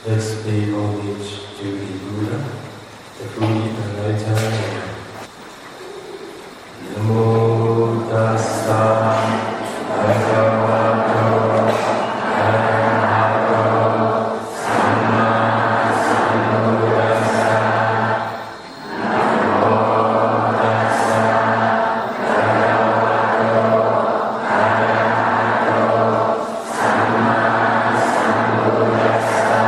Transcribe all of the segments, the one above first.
Let's pay homage to the Buddha, the fully enlightened. Namo tassa bhagavato arahato samma sambuddhassa. Namo tassa bhagavato arahato samma sambuddhassa.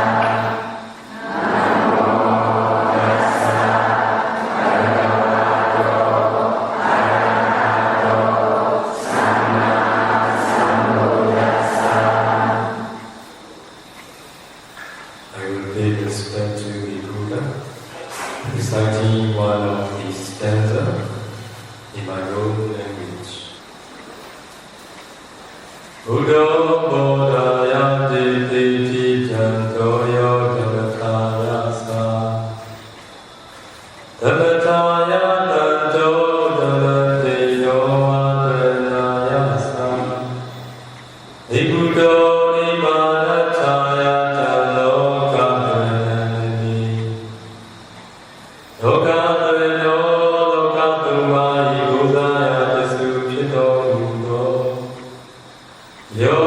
Reciting one of these stanzas in my own language. Buddha Bodhaya Diti Jantoyo Dhamataya Sa Dhamataya Tanto Dhamateyo Adrenaya Sa Nibuddho Nibbānataya Taloka Dhanani Lokadareno lokatumai gudaya desu pito mudo. Yo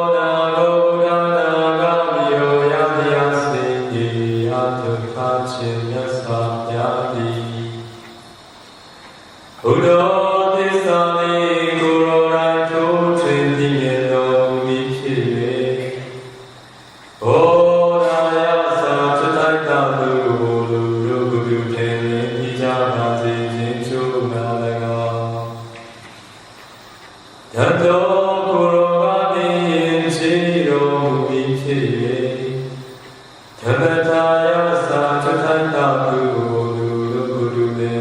nago nagamiyo yadhyasini atupachenya satyadi. Buddha tisani kuro raito trintimeno mipire. Bodhaya satchataitamu Tanto kurogami inchiro mukhiye Dhamataya satchataita guru gurune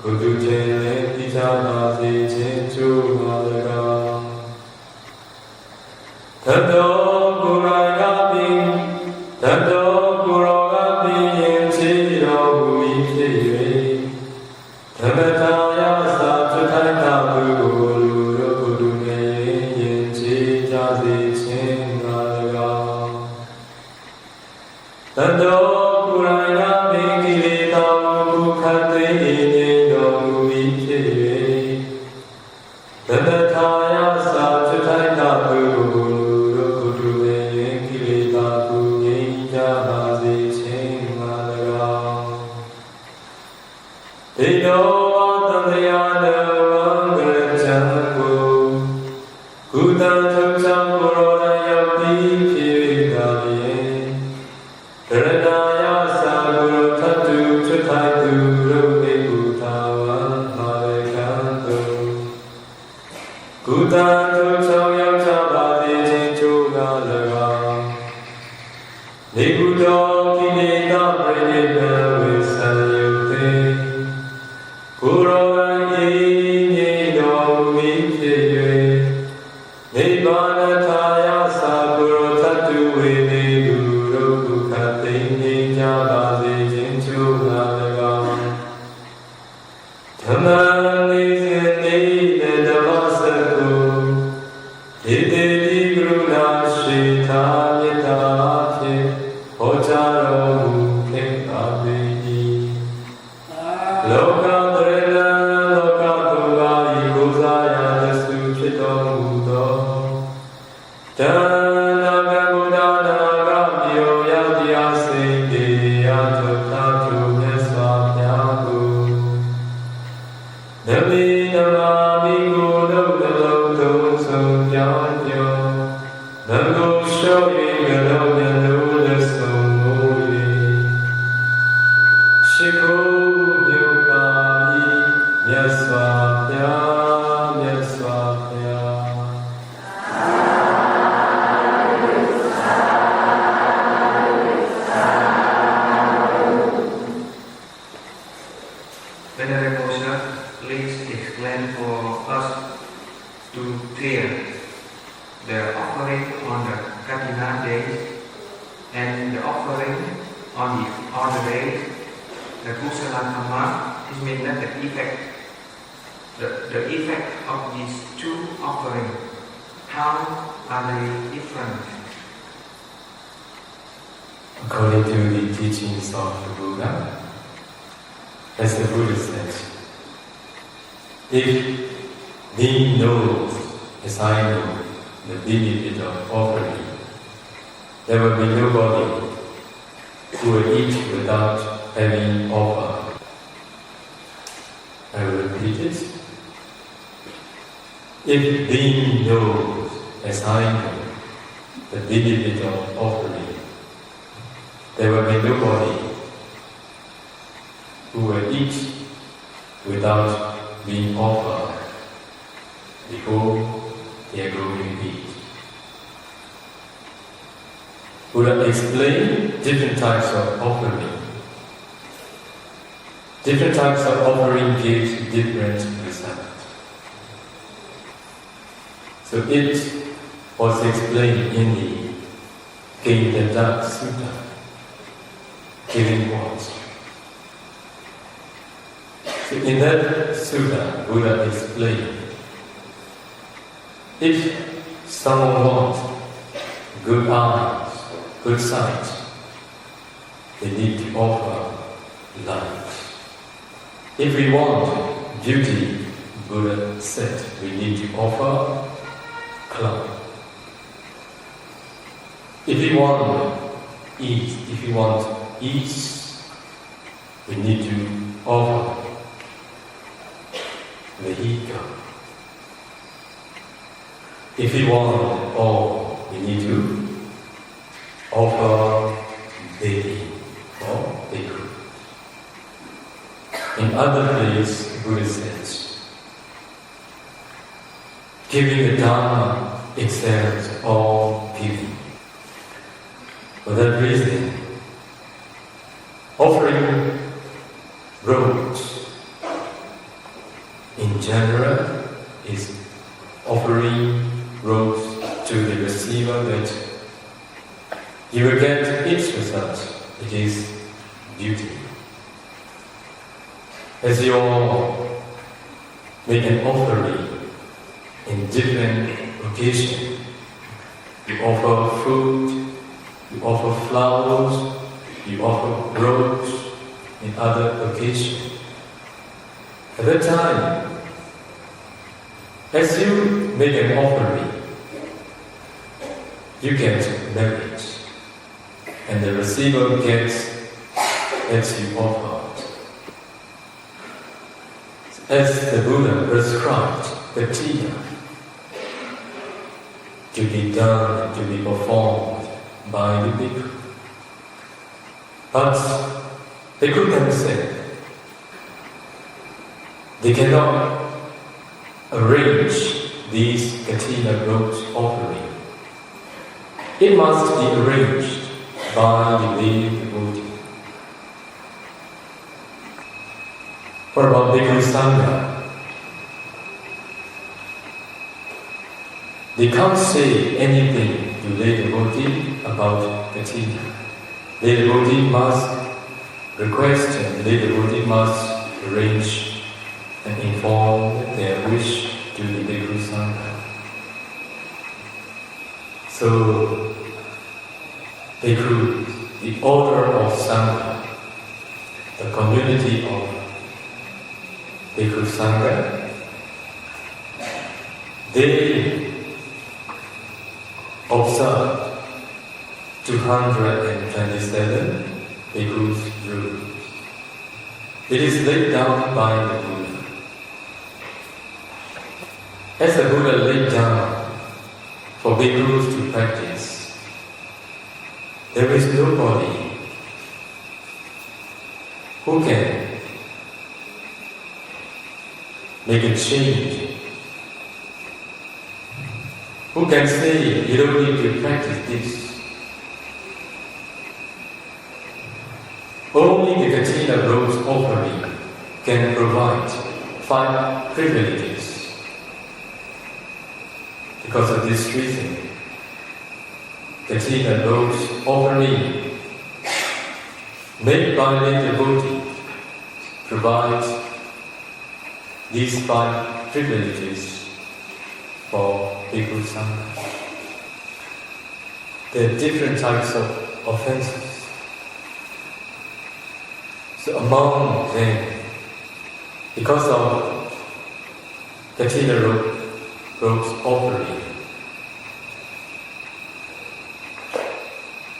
Guru jene tijamasi chenchu malaga Tanto kurogami inchiro mukhiye Dhamataya satchataita guru Tanto kuraya mikilita mukkhate ineno mukhiye Dhamataya satchataita guru kilita kunija bhazi chenmalaga Dino vatanayana mangalachanku Kudancham kuraya pikirikaliye Dharanaya saguru tatu chataitu rupi bhutavan marekantu Kudantu chawyam chabhati chenchu galaga Nibuddho kineta pranita visayukte Kurogai nyedo mipye Nibbānataya saguru tatu vede Jabāzi jinchu nālaga Dhamani sini nedavasaku Hideti grunashita yatākhe Hojaro mukhe abhiji Lokadrena lokaduvai guzaya desu chito mudo Venerable Sir, please explain for us to clear the offering on the Katina days and the offering on the other days. The Kusala Karma is meant that the effect of these two offerings, how are they different? according to the teachings of the Buddha, as the Buddha said, if being knows as I know the benefit of offering, there will be nobody who will eat without having offered. I will repeat it. If being knows as I know the benefit of offering, there will be nobody who will eat without being offered before they are going to eat. Buddha explained different types of offering. Different types of offering gives different results. So it was explained in the Sayadaw Sutta, giving what? So in that sutta, Buddha explained, if someone wants good eyes, good sight, they need to offer light. If we want beauty, Buddha said, we need to offer cloud. If we want ease, we need to offer vehicle. If we want all, we need to offer baby or bhikkhu. In other place, Buddha says, giving the Dharma excels all giving. For that reason, offering robes in general is offering robes to the receiver that you will get its result, it is beauty. As you all make an offering in different occasions, you offer food, you offer flowers, you offer robes in other occasions. At that time, as you make an offering, you get merit, and the receiver gets as you offered. As the Buddha prescribed Katina to be done, to be performed by the bhikkhu. But bhikkhu themselves, they cannot arrange these Katina robes offering. It must be arranged by the lay devotee. What about Bhikkhu Sangha? They can't say anything to lay devotee about Katina. Lay devotee must request and lay devotee must arrange and inform their wish to the Bhikkhu Sangha. So, Bhikkhu, the order of Sangha, the community of Bhikkhu Sangha, they observe 227 Bhikkhus' rules. It is laid down by the Buddha. As the Buddha laid down for Bhikkhus to practice, there is nobody who can make a change. Who can say, you don't need to practice this? Only the Katina robes offering can provide 5 privileges. Because of this reason, Katina robes offering made by the devotee provides these 5 privileges for Bhikkhu Sangha. There are different types of offenses. among them, because of Katina ropes offering,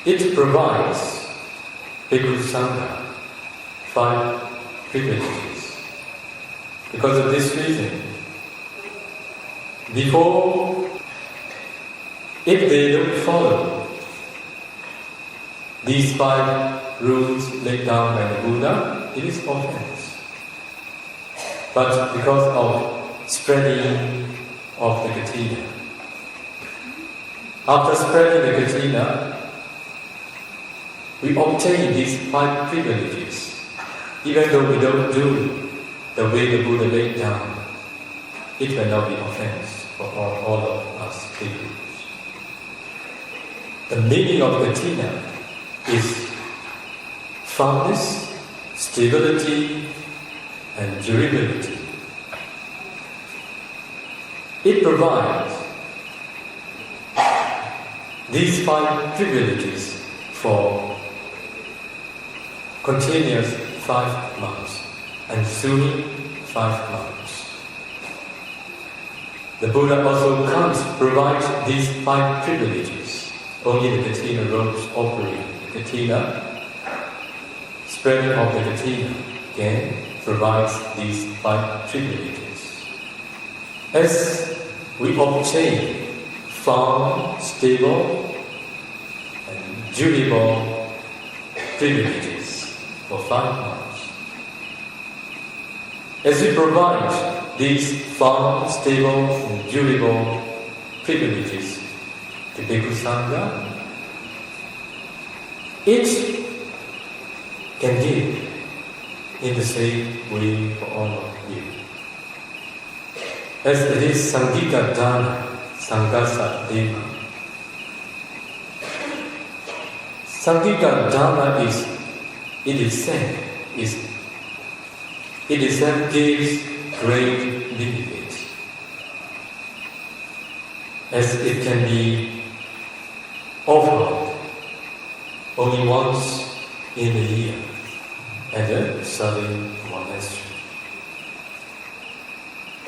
it provides Bhikkhu Sangha 5 privileges. Because of this reason, before, if they don't follow these 5 rules laid down by the Buddha, it is offense. But because of spreading of the Katina, after spreading the Katina, we obtain these 5 privileges. Even though we don't do the way the Buddha laid down, it will not be offense for all of us people. The meaning of Katina is firmness, stability, and durability. It provides these 5 privileges for continuous 5 months, and ensuing 5 months. The Buddha also comes to provide these 5 privileges. Only the Katina ropes offering, the Katina, spreading of the Katina, again, provides these 5 privileges. As we obtain firm, stable, and durable privileges for 5 months, as we provide these firm, stable, and durable privileges to Bhikkhu Sangha, it can give in the same way for all of you. As it is Sangika Dana, Sangasa Deva. Sangika Dana it itself gives great benefit, as it can be offered only once in a year at a certain monastery.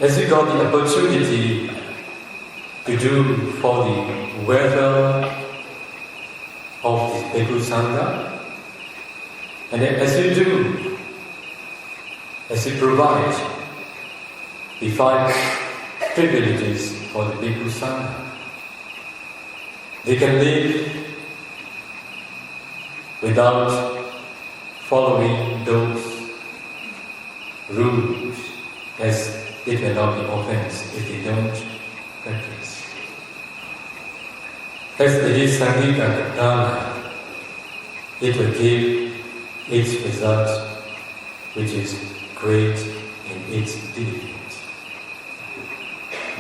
As we got the opportunity to do for the welfare of the Bhikkhu Sangha, and as we do, as we provide the 5 privileges for the Bhikkhu Sangha, they can live without following those rules, as it will not be offense if they don't practice. As it is Sangika Dana, it will give its result, which is great in its benefit.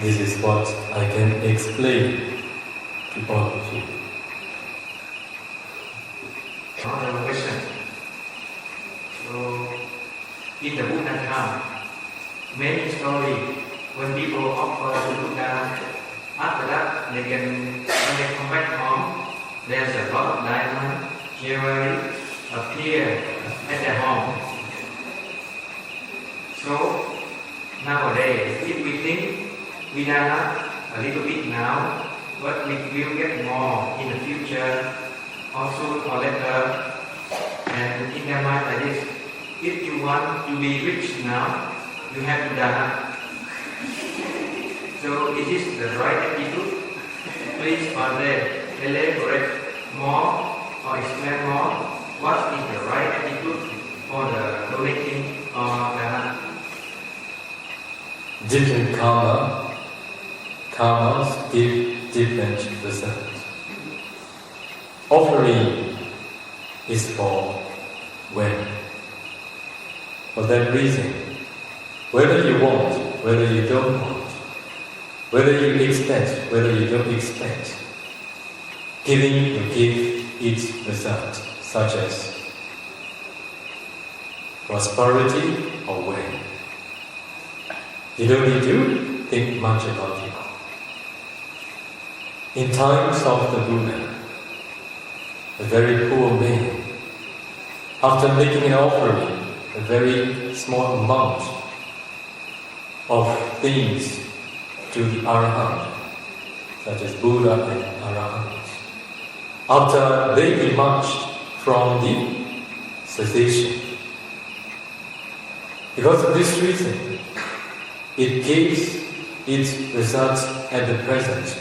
This is what I can explain to all of you. Another question. So, in the Buddha time, many stories when people offer to Buddha, after that when they come back home, there's a lot of diamond jewelry appear at their home. So nowadays, if we think we done a little bit now, but we will get more in the future, or soon or later, and in their mind like this, if you want to be rich now, you have to dana. So is this the right attitude? Please on that elaborate more or explain more. What is the right attitude for the donating or dana? Different karmas give different results. Offering is for when. For that reason, whether you want, whether you don't want, whether you expect, whether you don't expect, giving will give its result, such as prosperity or when. You don't need to think much about it. In times of the Buddha, a very poor man, after making an offering a very small amount of things to the Arahant, such as Buddha and Arahants, after they emerged from the cessation. Because of this reason, it gives its results at the present.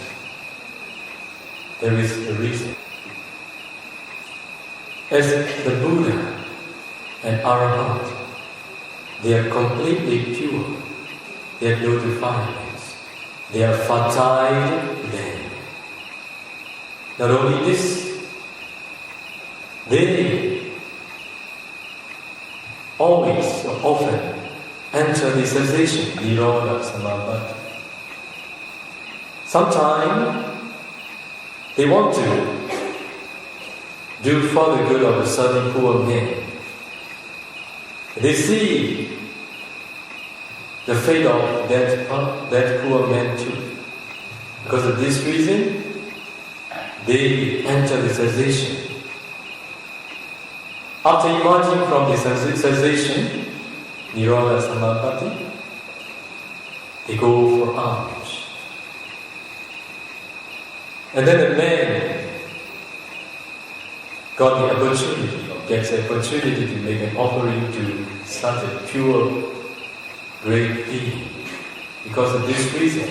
There is a reason. As the Buddha and Arahant, they are completely pure. They have no defilements. They are fertile land. Not only this, they always or often enter the cessation, Nirodha Samapatti. Sometimes they want to do for the good of a certain poor man. They see the fate of that poor man too. Because of this reason, they enter the cessation. After emerging from the cessation, Nirodha Samapatti, they go for alms. And then a man got the opportunity, or gets the opportunity to make an offering to such a pure, great being. Because of this reason,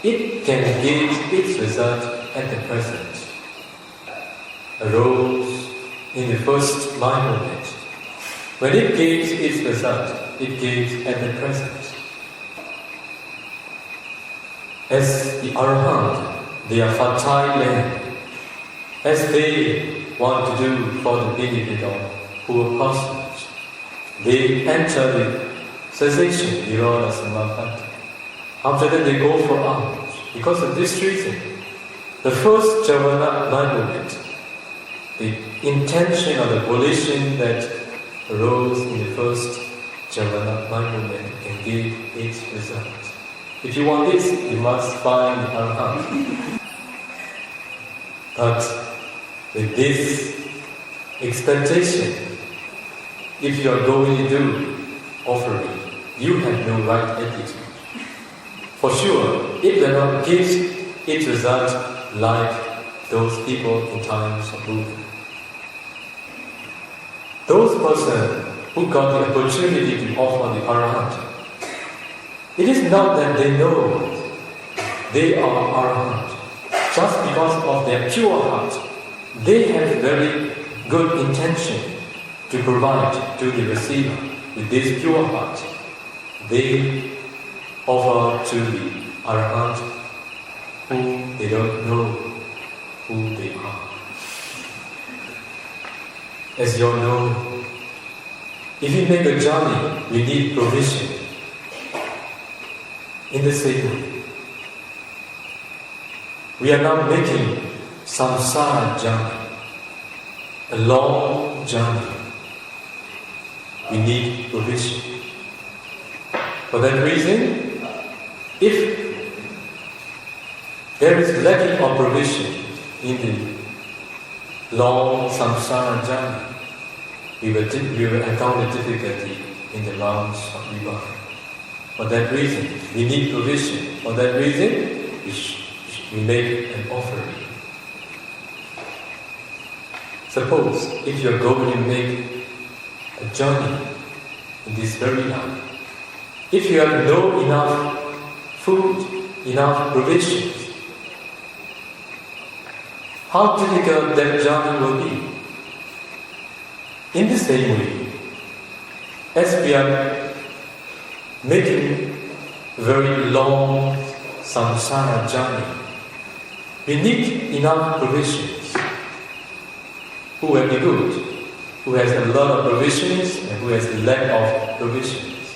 it can give its result at the present. A rose in the first mind moment. When it gives its result, it gives at the present. As the Arahant, they are fertile land. As they want to do for the benefit of poor persons, they enter the cessation, Nirodha Samapatti. After that they go for alms. Because of this reason, the first Javana moment, the intention or the volition that arose in the first Javana moment can give its result. If you want this, you must find the Arahant. But with this expectation, if you are going to do offering, you have no right attitude. For sure, it will not give its result like those people in times of Buddha. Those persons who got the opportunity to offer the Arahant, it is not that they know they are Arahant. Just because of their pure heart, they have very good intention to provide to the receiver. With this pure heart, they offer to the Arahant who they don't know who they are. As you all know, if we make a journey, we need provision. In the same way, we are now making samsara journey, a long journey. We need provision. For that reason, if there is lacking of provision in the long samsara journey, we will encounter difficulty in the rounds of rebirth. For that reason, we need provision. For that reason, we make an offering. Suppose if you are going to make a journey in this very life, if you have no enough food, enough provisions, how difficult that journey will be. In the same way, as we are making very long samsara journey, we need enough provisions. Who will be good? Who has a lot of provisions and who has a lack of provisions?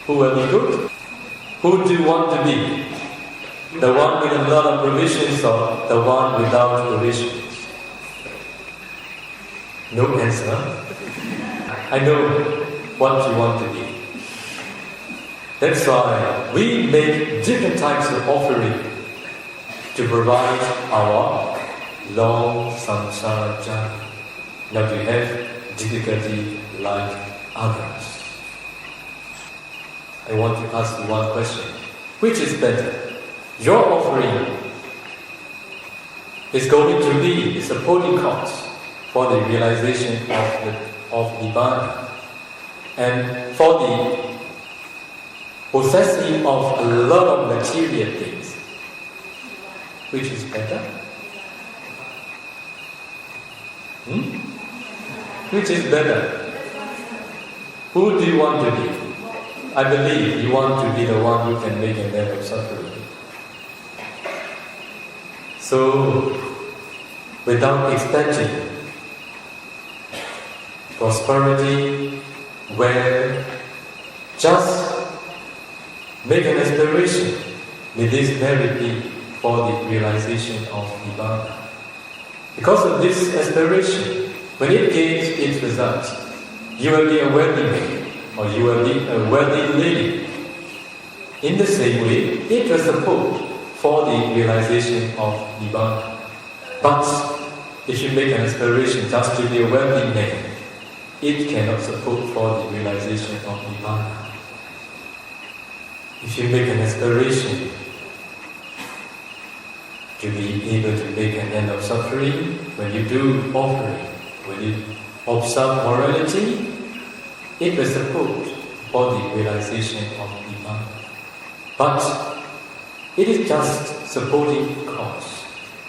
Who will be good? Who do you want to be? The one with a lot of provisions or the one without provisions? No answer. I know what you want to be. That's why we make different types of offering to provide our long samsara journey. not to have difficulty like others. I want to ask you one question. Which is better? Your offering is going to be a supporting cause for the realization of Nibbana, and for the possessing of a lot of material things. Which is better? Which is better? Who do you want to be? I believe you want to be the one who can make an end of suffering. So, without expecting prosperity, wealth, just make an aspiration. May this merit be for the realization of Nibbana. Because of this aspiration, when it gives its result, you will be a wealthy man, or you will be a wealthy lady. In the same way, it will support for the realization of Nibbana. But if you make an aspiration just to be a wealthy man, it cannot support for the realization of Nibbana. If you make an aspiration to be able to make an end of suffering, when you do offering, when you observe morality, it will support for the realization of Nibbana. But it is just supporting cause.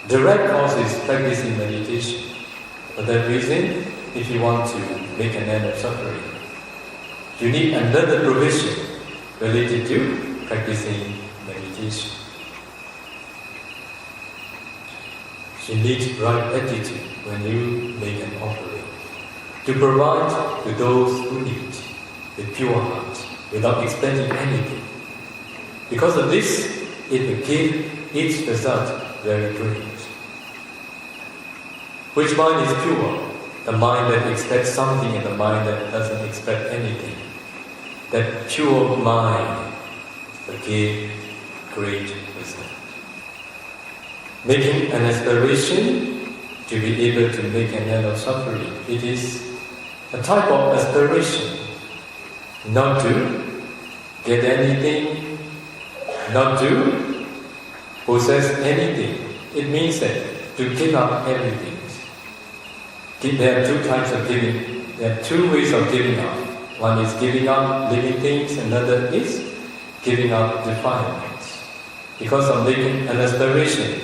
Direct cause is practicing meditation. For that reason, if you want to make an end of suffering, you need another provision related to practicing meditation. You need right attitude when you make an offering, to provide to those who need with pure heart, without expecting anything. Because of this, it will give its result very great. Which mind is pure? The mind that expects something and the mind that doesn't expect anything. That pure mind will give great result. Making an aspiration to be able to make an end of suffering, it is a type of aspiration, not to get anything, not to possess anything. It means that to give up everything. There are two types of giving. There are two ways of giving up. One is giving up living things, another is giving up defilements. Because of making an aspiration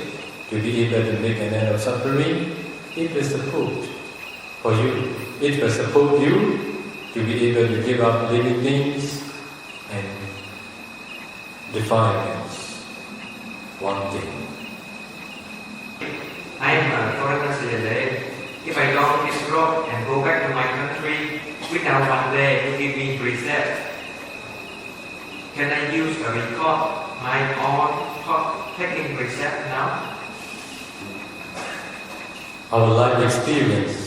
to be able to make an end of suffering, it will support for you. It will support you to be able to give up living things and defilements. One thing. I am a foreigner citizen. If I don't disrobe and go back to my country without one day to give me precept, can I use a record my own thought taking precept now? Our life experience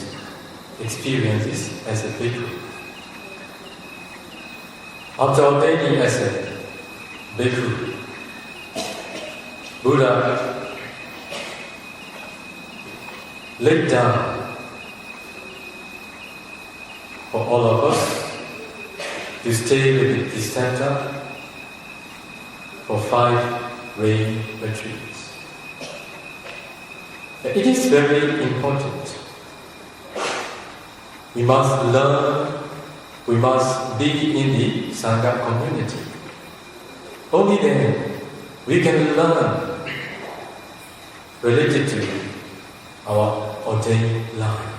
is as a bhikkhu. After ordaining as a bhikkhu, Buddha laid down for all of us to stay with the dissenter for 5 rain retreats. It is very important. We must learn, we must be in the Sangha community. Only then we can learn related to our ordained life.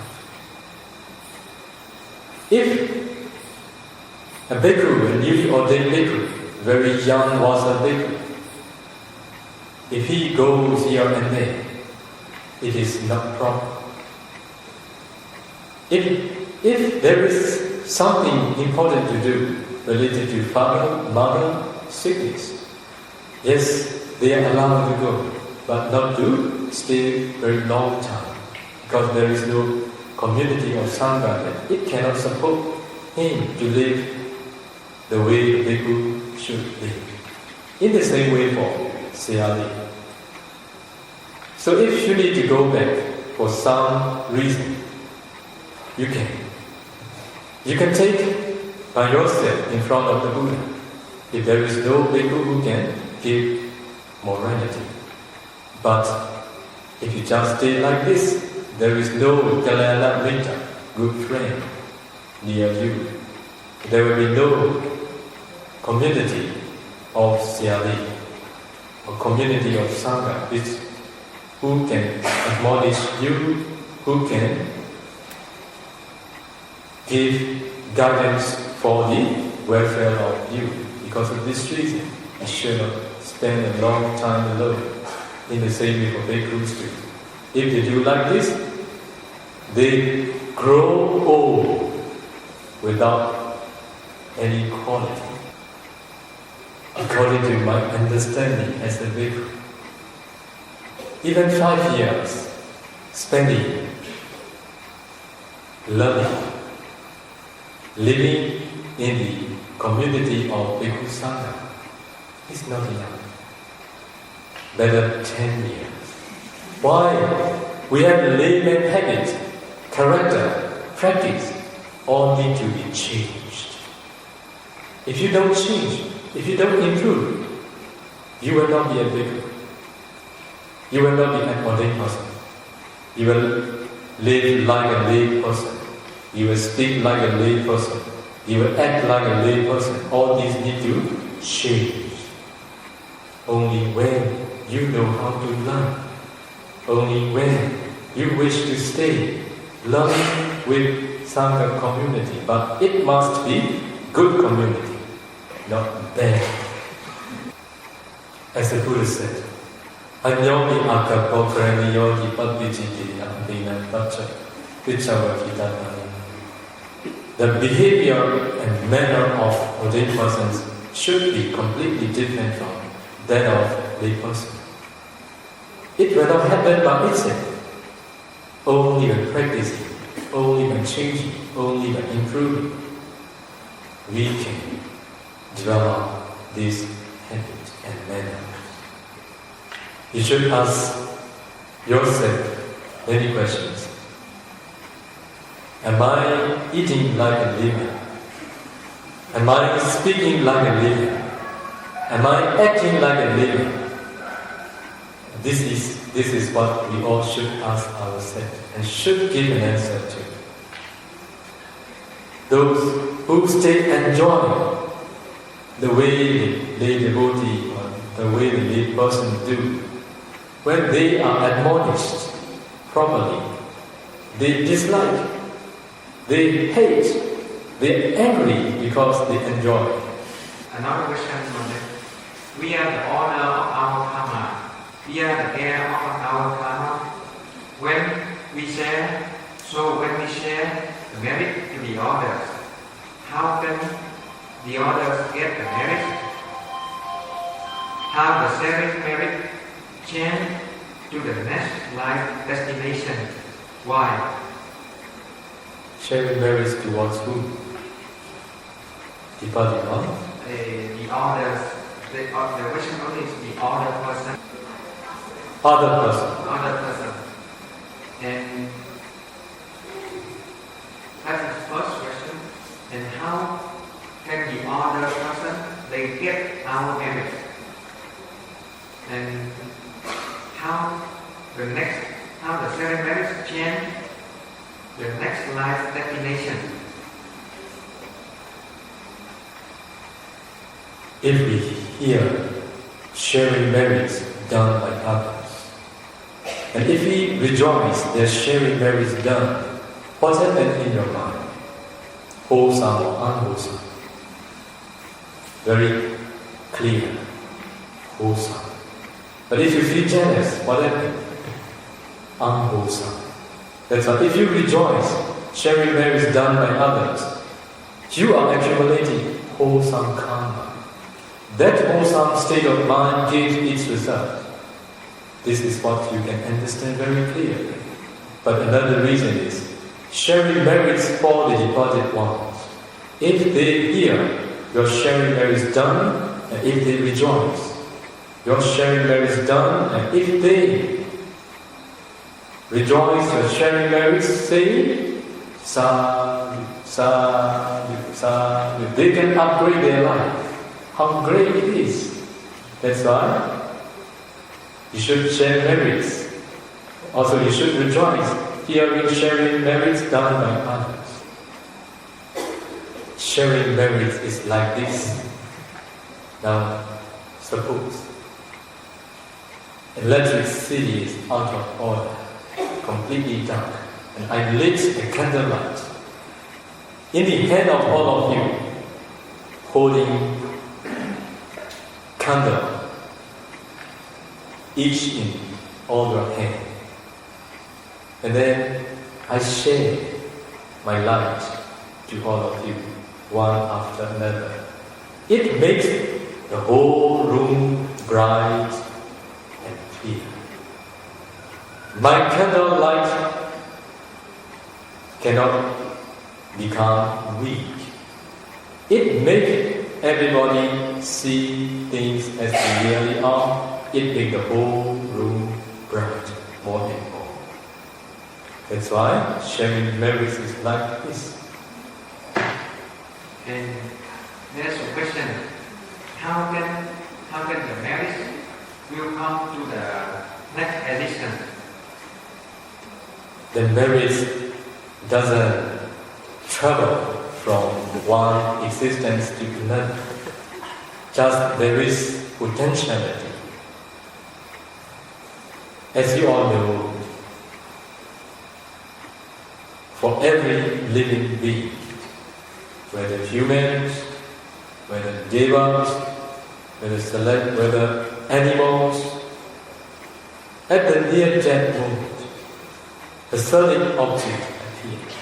If a bhikkhu, a newly ordained bhikkhu, very young was a bhikkhu, if he goes here and there, it is not proper. If there is something important to do related to father, mother, sickness, yes, they are allowed to go, but not to stay very long time, because there is no community of Sangha that it cannot support him to live the way the bhikkhu should live. In the same way for Sayadaw. So if you need to go back for some reason, You can. You can take by yourself in front of the Buddha. If there is no bhikkhu who can give morality. But if you just stay like this, there is no Kalyana Mitta, good friend, near you. There will be no community of Siali, or community of Sangha, who can admonish you, who can give guidance for the welfare of you. Because of this reason, you should not spend a long time alone in the same way for bhikkhus do. If they do like this, they grow old without any quality. According to my understanding as a bhikkhu, even 5 years spending learning, living in the community of Bhikkhu Sangha is not enough. Better 10 years. Why? We have layman habit, character, practice, all need to be changed. If you don't change, if you don't improve, you will not be a bhikkhu. You will not be an ordained person. You will live like a lay person. You will speak like a lay person. You will act like a lay person. All these need to change. Only when you know how to learn, only when you wish to stay learning with Sangha community, but it must be good community, not bad. As the Buddha said, Anyomi akapo kraniyogi padvijiti abhina pacha vichavakitana. The behavior and manner of ordained persons should be completely different from that of lay person. It will not happen by itself. Only by practicing, only by changing, only by improving, we can develop this habit and manner. You should ask yourself many questions. Am I eating like a living? Am I speaking like a living? Am I acting like a living? This is what we all should ask ourselves and should give an answer to. Those who stay enjoy the way the lay devotee or the way the lay person do, when they are admonished properly, they dislike, they hate, they are angry because they enjoy. Another question on that. We are the owner of our karma. We are the heir of our karma. When we share the merit to the others, how can the others get the merit? How the sharing merit change to the next life destination? Why? Sharing merits towards whom? Departed one? The others. The question only is the other person. Other person. Other person. And that's the first question. And how can the other person they get our merit? And how the sharing merits change the next life destination? If we hear sharing merits done by others, and if we rejoice that sharing merits done, what happens in your mind? Wholesome or unwholesome? Very clear, wholesome. But if you feel jealous, what happens? Unwholesome. That's why if you rejoice sharing merits done by others, you are accumulating wholesome karma. That wholesome state of mind gives its result. This is what you can understand very clearly. But another reason is, sharing merits for the departed ones. If they hear your sharing merits done, and if they rejoice, your sharing merits done, and if they rejoice your sharing merits, say, sadhu, sadhu, sadhu. They can upgrade their life. How great it is. That's why you should share merits. Also, you should rejoice hearing sharing merits done by others. Sharing merits is like this. Now, suppose electricity is out of order, completely dark, and I lit a candlelight. In the hand of all of you, holding candle, each in all your hand. And then I share my light to all of you, one after another. It makes the whole room bright and clear. My candle light cannot become weak. It makes everybody see things as they really are. It makes the whole room bright more and more. That's why sharing merits is like this. And there's a question: how can the merits will come to the next edition? The merits doesn't travel from one existence to another. Just there is potentiality. As you all know, for every living being, whether humans, whether devas, whether animals, at the near-death moment, a certain object appears.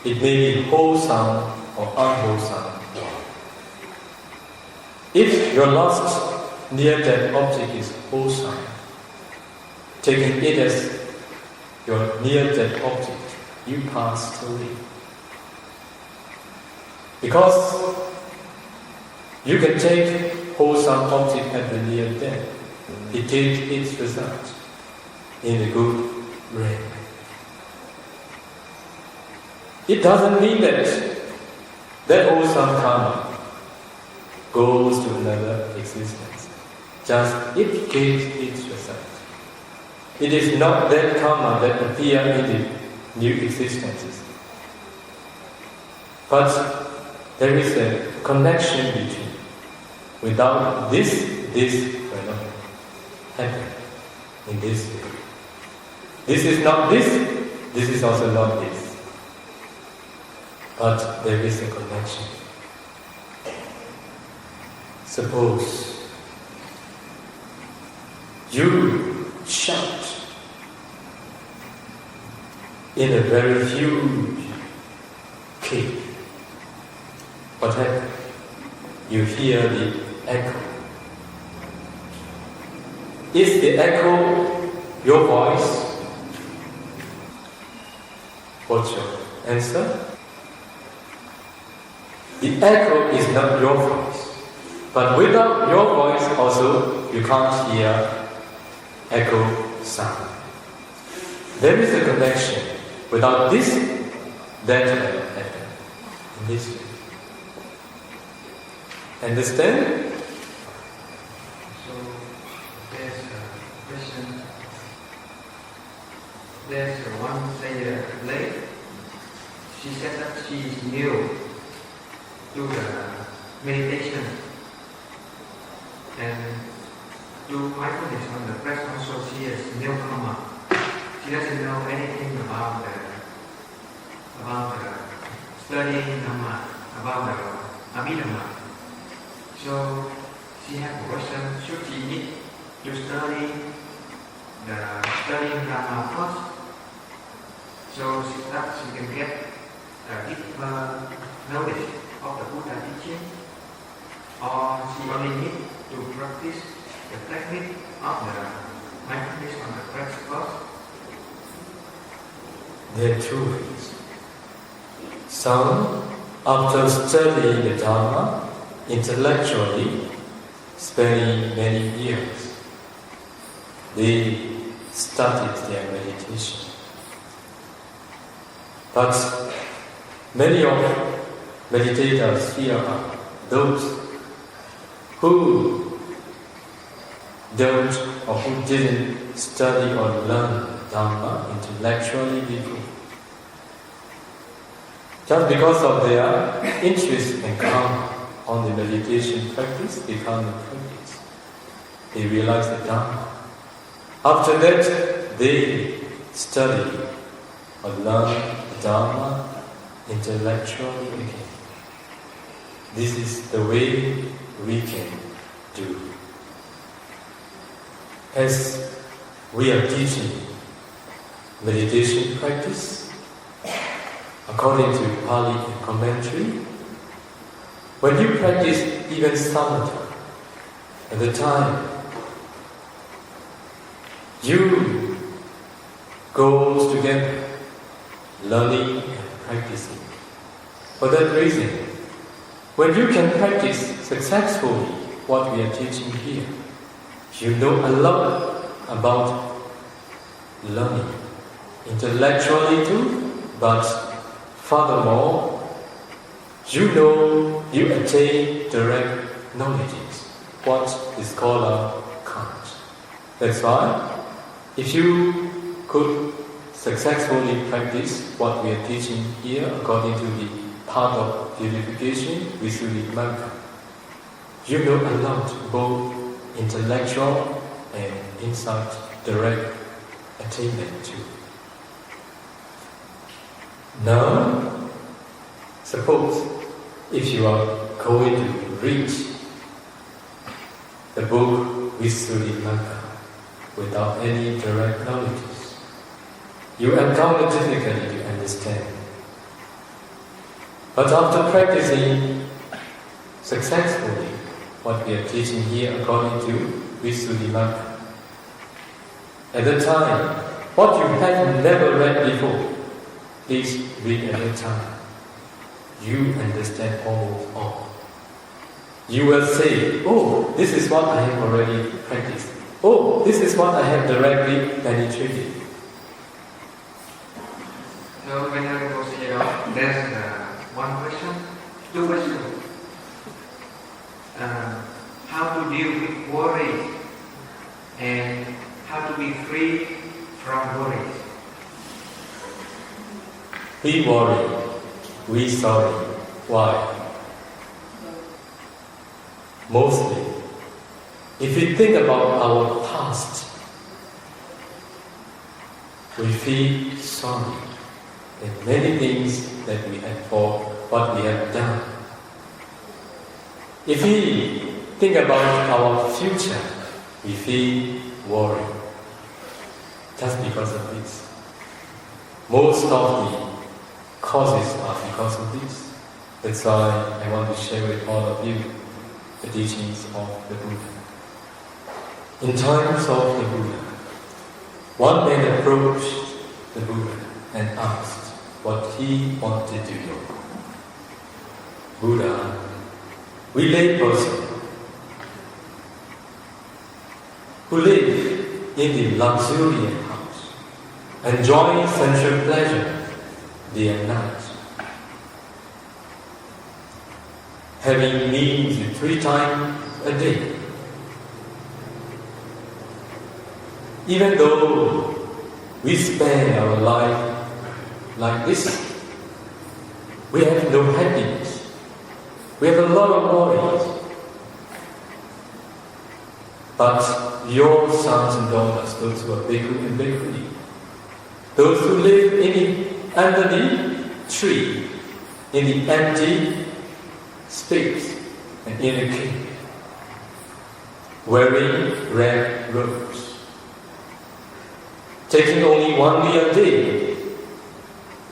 It may be wholesome or unwholesome. If your last near-death object is wholesome, taking it as your near-death object, you passed away. Because you can take wholesome object at the near death, it takes its result in a good way. It doesn't mean that wholesome karma goes to another existence. Just it gives its result. It is not that karma that appears in the new existences. But there is a connection between. Without this will not happen in this way. This is not this is also not this. But there is a connection. Suppose you shout in a very huge cave. What happens? You hear the echo. Is the echo your voice? What's your answer? The echo is not your voice. But without your voice also, you can't hear echo sound. There is a connection. Without this, that will not happen. In this way. Understand? So, there's a question. There's one lady. She said that she is new to the meditation and do mindfulness on the breath. Also, she is newcomer. She doesn't know anything about the studying Dhamma, about the Abhidhamma. So she has a question: should she need to studying Dhamma first, so that she can get deeper knowledge of the Buddha teaching, or she only need to practice the technique of the mindfulness on the breath first? There are two ways. Some, after studying the Dhamma intellectually, spending many years, they started their meditation. But many of meditators here are those who don't or who didn't study or learn Dhamma intellectually before. Just because of their interest and calm on the meditation practice, they come and practice. They realize the Dhamma. After that, they study or learn the Dhamma intellectually again. This is the way we can do. As we are teaching meditation practice, according to Pali commentary, when you practice even samatha, at the time you goes together, learning and practicing. For that reason, when you can practice successfully what we are teaching here, you know a lot about learning, intellectually too, but furthermore, you attain direct knowledges, what the scholar can't. That's why, if you could successfully practice what we are teaching here according to the path of purification, Visuddhimagga, you know a lot, both intellectual and insight, direct attainment too. Now, suppose if you are going to read the book Visuddhimagga without any direct knowledge, you encounter difficulty to understand. But after practicing successfully what we are teaching here according to Visuddhimagga, at the time, what you have never read before, please read at that time. You understand all. You will say, oh, this is what I have already practiced. Oh, this is what I have directly penetrated. So, Venerable Sayadaw, there's one question, two questions. How to deal with worries and how to be free from worries? We worry, we sorry. Why? Mostly, if we think about our past, we feel sorry and many things that we have for what we have done. If we think about our future, we feel worried just because of this. Most of the causes are because of this. That's why I want to share with all of you the teachings of the Buddha. In times of the Buddha, one man approached the Buddha and asked what he wanted to know. Buddha, we lay person who live in the luxuriant house, enjoying sensual pleasure day and night, having meals 3 times a day. Even though we spend our life like this, we have no happiness. We have a lot of worries. But your sons and daughters, those who are bhikkhu and bhikkhuni, those who live under the tree, in the empty space, and in a cave, wearing red robes, taking only 1 meal a day,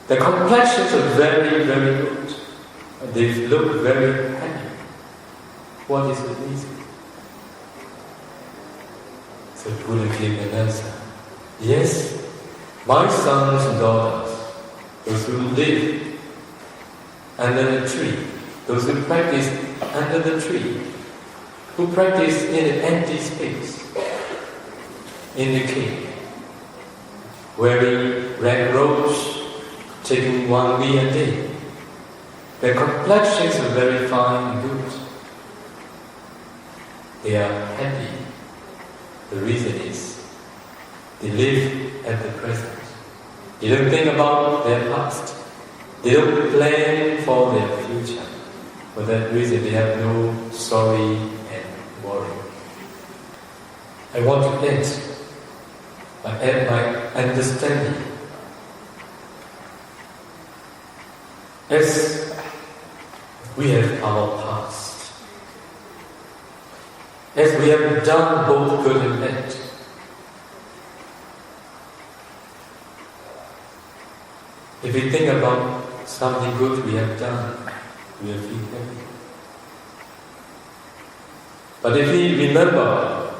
the complexions are very, very good. They look very happy. What is the reason? So Buddha gave an answer. Yes, my sons and daughters, those who live under the tree, those who practice under the tree, who practice in an empty space, in the cave, wearing red robes, taking 1 meal a day. Their complexions are very fine and good. They are happy. The reason is they live at the present. They don't think about their past. They don't plan for their future. For that reason, they have no sorry and worry. I want to add my understanding. As we have our past, as we have done both good and bad, if we think about something good we have done, we will feel happy. But if we remember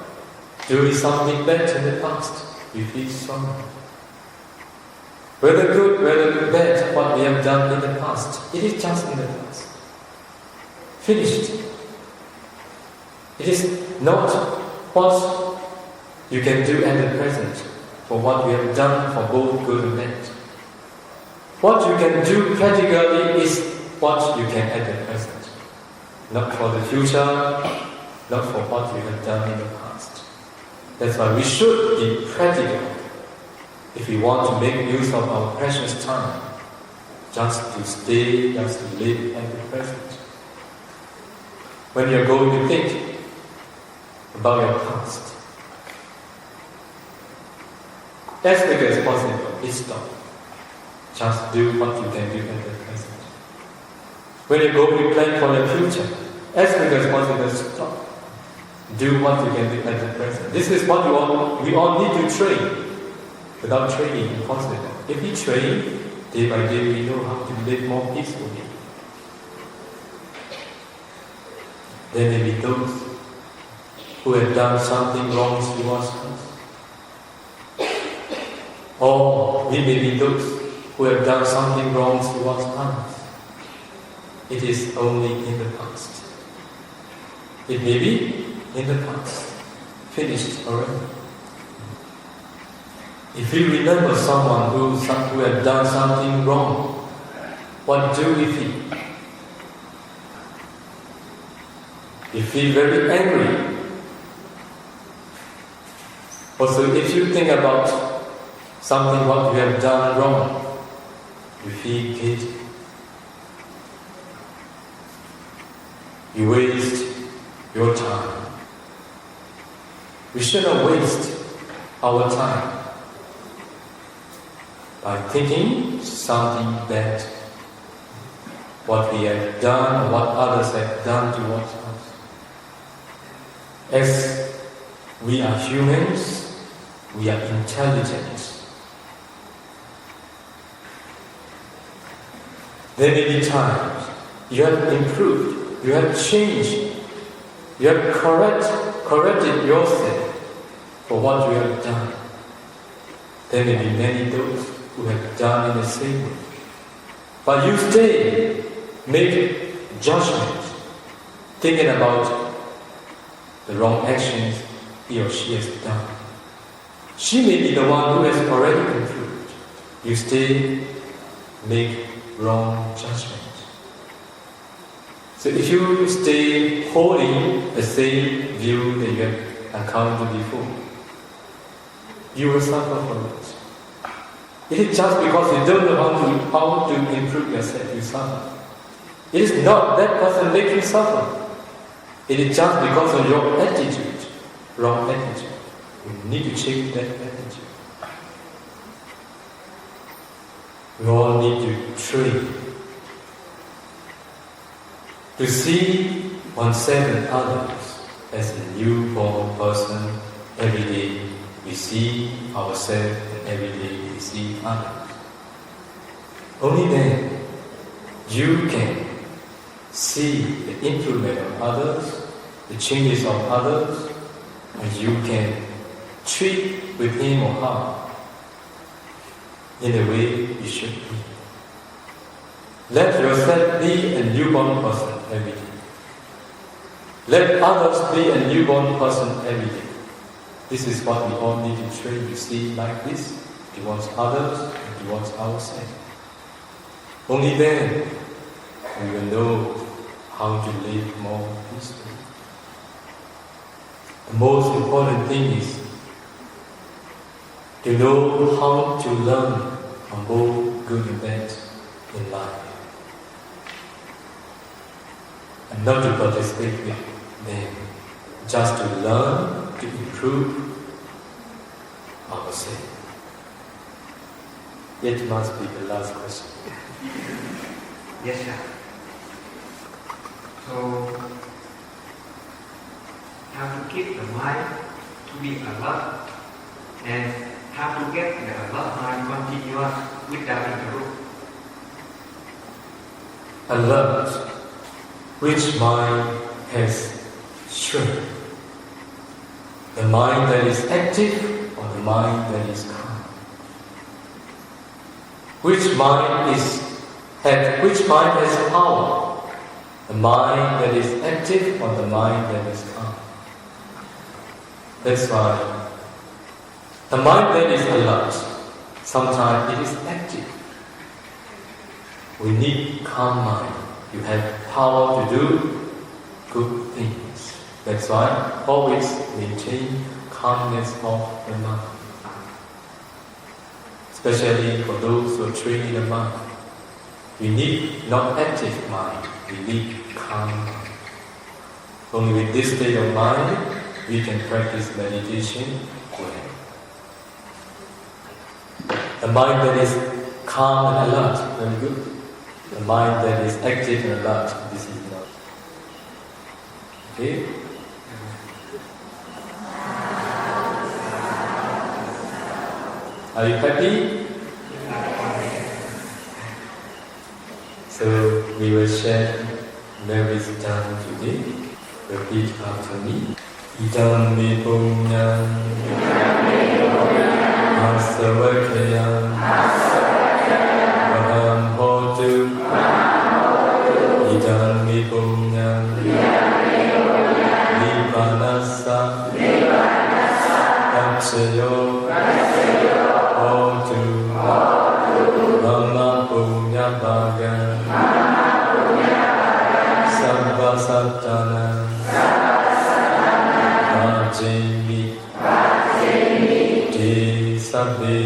doing something bad in the past, we feel sorry. Whether good, whether bad, what we have done in the past, it is just in the past. Finished. It is not what you can do at the present for what we have done for both good and bad. What you can do practically is what you can at the present. Not for the future, not for what you have done in the past. That's why we should be practical if we want to make use of our precious time, just to stay, just to live at the present. When you're going to think about your past, as quick as possible, please stop. Just do what you can do at the present. When you're going to plan for the future, as quick as possible, stop. Do what you can do at the present. This is what we all need to train. Without training, impossible. If we train, day by day, we know how to live more peacefully. There may be those who have done something wrong towards us. Or we may be those who have done something wrong towards others. It is only in the past. It may be in the past, finished already. If we remember someone who had done something wrong, what do we feel? We feel very angry. Also, if you think about something what you have done wrong, you feel guilty. You waste your time. We should not waste our time by thinking something bad, what we have done or what others have done towards us. As we are humans, we are intelligent. There may be times you have improved, you have changed, you have corrected yourself for what you have done. There may be many those who have done in the same way. But you stay, make judgment, thinking about the wrong actions he or she has done. She may be the one who has already improved. You stay, make wrong judgment. So if you stay holding the same view that you have encountered before, you will suffer from it. It is just because you don't know how to improve yourself, you suffer. It is not that person makes you suffer. It is just because of your attitude, wrong attitude. You need to change that attitude. We all need to train to see oneself and others as a newborn person. Every day we see ourselves and every day we see others. Only then you can see the improvement of others, the changes of others, and you can treat with him or her in the way you should be. Let yourself be a newborn person every day. Let others be a newborn person every day. This is what we all need to train to see like this, towards others and towards ourselves. Only then we will know how to live more peacefully. The most important thing is to know how to learn from both good and bad in life, and not to participate with them, just to learn to improve ourselves. It must be the last question. Yes, sir. So, how to keep the mind to be alert and how to get the alert mind continuous without interrupt. Alert, which mind has shrunk? The mind that is active or the mind that is calm? Which mind has power? The mind that is active or the mind that is calm? That's why the mind that is alert, sometimes it is active. We need calm mind. You have power to do good things. That's why always maintain calmness of the mind. Especially for those who are training the mind. We need not active mind, we need calm mind. Only with this state of mind, we can practice meditation well. The mind that is calm and alert, very good. The mind that is active and alert, this is not. Okay? Are you happy? So we will share Mary's time today. Repeat after me. Idam me punyam asavakayam vaham hotu. Idam me punyam nibbānassa accayo hotu. Mama punya bhaga sabba sattana vajjami te sabbe